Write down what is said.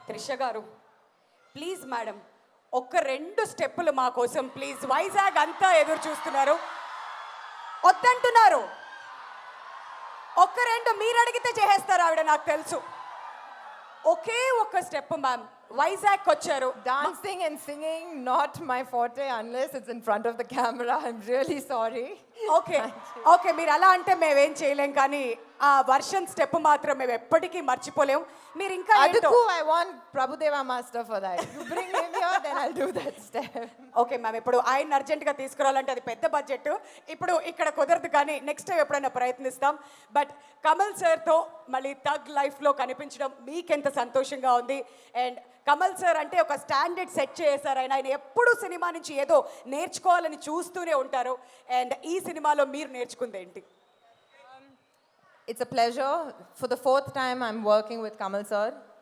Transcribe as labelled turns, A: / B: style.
A: త్రిష గారు please madam ఒక్క 2 స్టెప్పులు మా కోసం ప్లీజ్. వైజాగ్ అంతా ఎదురు చూస్తున్నారు, వద్దంటున్నారు. ఒక్క 2 మీరు అడిగితే చేసేస్తారు ఆవిడ, నాకు తెలుసు. ఒకే ఒక్క స్టెప్ మ్యామ్. వైజాగ్ వచ్చారు.
B: Dancing and singing, not my forte unless it's in front of the camera. I'm really sorry.
A: Okay okay, మీరు అలా అంటే మేమేం చేయలేం, కానీ ఆ వర్షన్ స్టెప్ మాత్రం మేము ఎప్పటికీ మర్చిపోలేం. మీరు ఇంకా ఏంటో.
B: Aduku, I want Prabhudeva Master for that. You bring him here, then I'll do that step.
A: Okay ma'am, ఇప్పుడు ఆయన అర్జెంటుగా తీసుకురావాలంటే అది పెద్ద బడ్జెట్, ఇప్పుడు ఇక్కడ కుదరదు, కానీ నెక్స్ట్ టైం ఎప్పుడైనా ప్రయత్నిస్తాం. బట్ కమల్ సార్తో మళ్ళీ థగ్ లైఫ్లో కనిపించడం మీకెంత సంతోషంగా ఉంది. అండ్ కమల్ సార్ అంటే ఒక స్టాండర్డ్ సెట్ చేశారు. ఆయన ఎప్పుడు సినిమా నుంచి ఏదో నేర్చుకోవాలని చూస్తూనే ఉంటారు. అండ్ ఈ సినిమాలో మీరు నేర్చుకుంది ఏంటి?
B: It's a pleasure. For the 4th time, I'm working with Kamal sir.